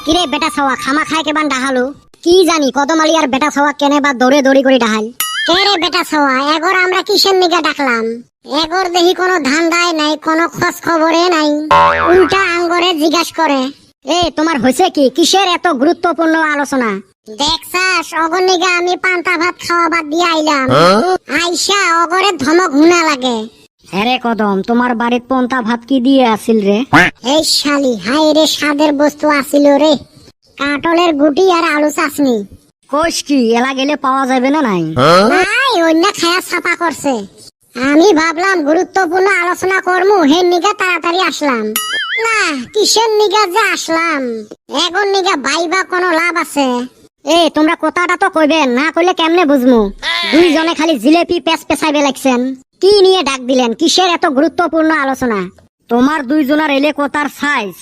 কিরে বেটা ছাওয়া খামা খায় কেবান ডাহালো কি জানি কদমালি আর বেটা ছাওয়া কেনে বা দৌড়ে দৌড়ি করে ডাহাল কে রে বেটা ছাওয়া এগর আমরা কিসের নিগা ডাকলাম এগর দেখি কোনো ধান্দায় নাই কোনো খোঁজ খবরে নাই উল্টা আঙ্গরে জিজ্ঞাসা করে এ তোমার হইছে কি কিসের এত গুরুত্বপূর্ণ আলোচনা দেখছাস অগর নিগা আমি পান্তা ভাত খাওয়া বাদ দিয়ে আইলাম আইসা অগরে ধমক হুনা লাগে আরে কদম তোমার বাড়িত পান্তা ভাত কি দিয়ে আসিল রে এই শালি হাই রে স্বাদের বস্তু আসিল রে কাটলের গুটি আর আলু চাটনি কোষ কি এলা গেলে পাওয়া যাবে না নাই নাই অন্য খায়া ছাপা করছে আমি ভাবলাম গুরুত্বপূর্ণ আলোচনা করমু হেন নিগা তাড়াতাড়ি আসলাম না কিসের নিগা যে আসলাম এখন নিগা ভাইবা কোনো লাভ আছে এ তোমরা কথাটা তো কইবেন না কইলে কেমনে বুঝমু দুইজনে খালি জিলেপি পেছ পেছাইবে লাগছেন কি নিয়ে ডাক দিলেন কিসের এত গুরুত্বপূর্ণ আলোচনা তোমার দুইজনের এলে কথার সাইজ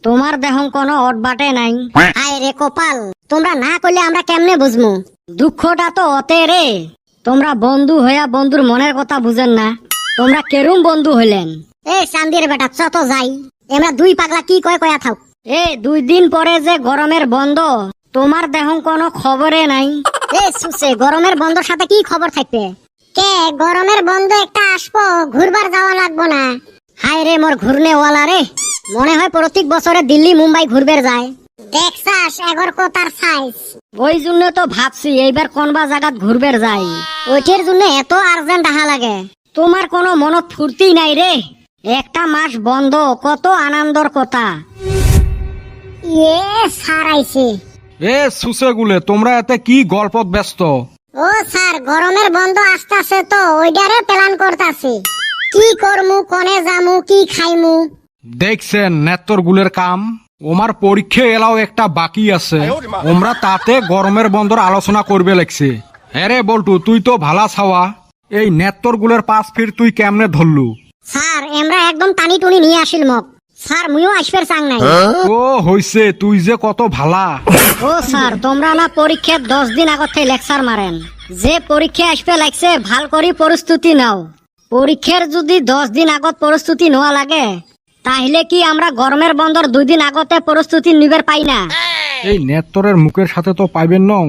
তোমার দেহং কোনো অটবাটে নাই হায় রে কপাল তোমরা না কইলে আমরা কেমনে বুঝমু দুঃখটা তো অতে রে তোমরা বন্ধু হইয়া বন্ধুর মনের কথা বুঝেন না তোমরা কেরুম বন্ধু হইলেন এ চান্দির বেটা চত যাই আমরা দুই পাগলা কি কয় কয়া থাক এ 2 দিন পরে যে গরমের বন্ধ তোমার দেহং কোনো খবরে নাই এ সুসে গরমের বন্ধর সাথে কি খবর থাকবে কে গরমের বন্ধ একটা আসবো ঘুরবার যাওয়া লাগবো না হায় রে মোর ঘুরনেওয়ালা রে মনে হয় প্রত্যেক বছরে দিল্লি মুম্বাই ঘুরবে যায় দেখছাস এগর কোতার সাইজ ওই জন্য তো ভাবছি এইবার কোনবা জায়গাত ঘুরবে যাই ওইটার জন্য এত আর্জেন্ট আহা লাগে তোমার কোনো মনত ফুর্তি নাই রে একটা মাস বন্ধ কত আনন্দর কথা এ সারাইছে এ সুসেগুলে তোমরা এতে কি গল্পত ব্যস্ত ও স্যার গরমের বন্ধ আসতাছে তো ওইটারে প্ল্যান করতাছি কি করমু কোনে যামু কি খাইমু দেখছেন নেত্তর গুলের কাম ওমার পরীক্ষা এলাও একটা বাকি আছে ওমরা তাতে গরমের বন্ধর আলোচনা করবে লাগছে হ্যাঁ রে বলটু তুই তো ভালা ছাওয়া এই নেত্তর গুলের পাঁচ ফির তুই কেমনে ধরলু স্যার আমরা একদম টানি টুনি নিয়ে আসিল মক স্যার মুইও আসবার চাং নাই ও হইছে তুই যে কত ভালা ও স্যার তোমরা না পরীক্ষার 10 দিন আগত থেকে লেকচার মারেন যে পরীক্ষা আসবে লাগছে ভাল করে প্রস্তুতি নাও পরীক্ষার যদি 10 দিন আগত প্রস্তুতি নেওয়া লাগে তাহলে কি আমরা গরমের বন্ধর 2 দিন আগতে প্রস্তুতি নিবার পাই না এই নেত্তরের মুখের সাথে তো পাইবেন নং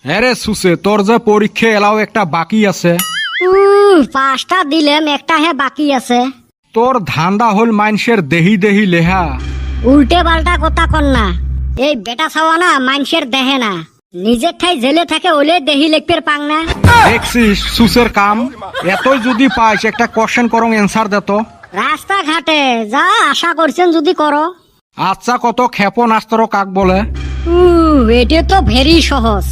হ্যাঁ রে সুসে তোর যে পরীক্ষা এলাও একটা বাকি আছে 5টা দিলাম একটা হে বাকি আছে তোর ধান্দা হল মাইনসের দেহি দেহি লেহা উল্টে পাল্টা কথা কন না এই বেটা ছাওয়া না মানুষের দেহে না নিজের ঠাই জেলে থাকে ওলে দেহি লিখতে পাং না দেখছিস সুসের কাম এতই যদি পাইস একটা কোশ্চেন করং অ্যান্সার দে তো রাস্তা ঘাটে যা আশা করছেন যদি করো আচ্ছা কত ক্ষেপণাস্ত্র কাক বলে এটা তো ভেরি সহজ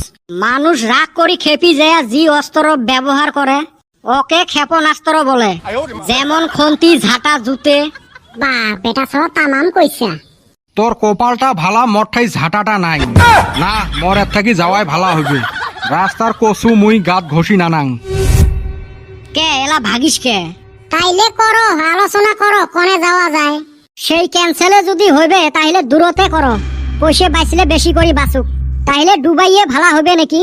মানুষ রাগ করি খেপি যায় জি অস্ত্র ব্যবহার করে ওকে ক্ষেপণাস্ত্র বলে যেমন খন্তি ঝাঁটা জুতে বা বেটা ছাওয়া তামাম কইছা তোর কপালটা ভালা মঠাই ঝাঁটাটা নাই না মোর এর থাকি যাওয়াই ভালা হইবে রাস্তার কচু মুই গাত ঘষি নানাং কে এলা ভাগিস কে তাইলে করো আলোচনা করো কোনে যাওয়া যায় সেই ক্যান্সেলে যদি হইবে তাহলে দূরতে করো পয়সা বাইছিলে বেশি করে বাঁচুক তাইলে ডুবাইয়ে ভালা হবে নাকি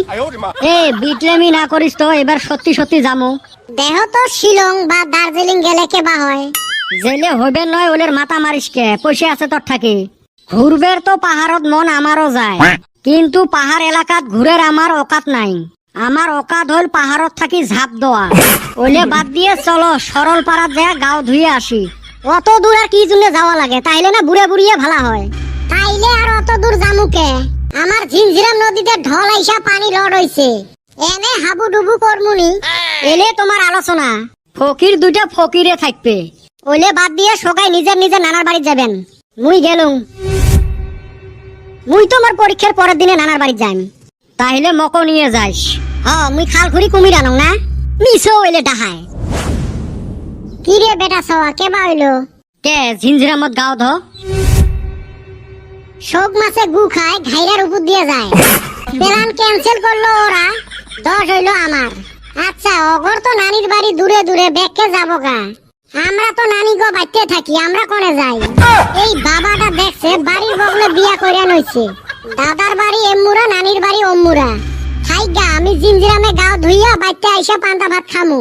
এ বিটলেমি না করিস তো এবার সত্যি সত্যি যামু দেহ তো শিলং বা দার্জিলিং গেলে কে বা হয় জেলে হইবে নয় ওলের মাথা মারিস কে পয়সা আছে তোর থাকি ঘুরবের তো পাহাড়ত মন আমারও যায় কিন্তু পাহাড় এলাকাত ঘুরের আমার অকাত নাই আমার অকাত হল পাহাড়ত থাকি ঝাঁপ দেওয়া ওলে বাদ দিয়ে চলো সরল পাড়াত যায় গাও ধুয়ে আসি অত দূর আর কি জন্য যাওয়া লাগে তাইলে না বুড়ে বুড়িয়ে ভালা হয় তাইলে আর অত দূর জামুকে আমার ঝিনঝিরাম নদীতে ঢল আইসা পানি লড় হইছে এনে হাবু ডুবু করমুনি এলে তোমার আলোচনা ফকির দুইটা ফকিরে থাকবে ওলে বাদ দিয়ে সবাই নিজের নিজের নানার বাড়ি যাবেন মুই গেলুম মুই তো আমার পরীক্ষার পরের দিনে নানার বাড়ি যাইম তাইলে মকো নিয়ে যাইস মুই খালখুরি কুমির আনং না মিছো এলে ডাহায় কি রে বেটা ছাওয়া কে বা হইলো কে ঝিনঝিরামত গাও ধ শোক মাছে গু খায় ঘাইরার উপর দিয়ে যায় প্ল্যান ক্যান্সেল করলো ওরা 10 হইলো আমার আচ্ছা অগর তো নানির বাড়ি দূরে দূরে ব্যাগকে যাবো গা আমরা তো নানি গো বাইতে থাকি আমরা কোনে যাই এই বাবাটা দেখছে বাড়ির বগলে বিয়া কইরা নইছে দাদার বাড়ি এমমুরা নানির বাড়ি ওমমুরা থাইগা আমি জিনজিরামে গাও ধুইয়া বাইতে আইসা পান্তা ভাত খামু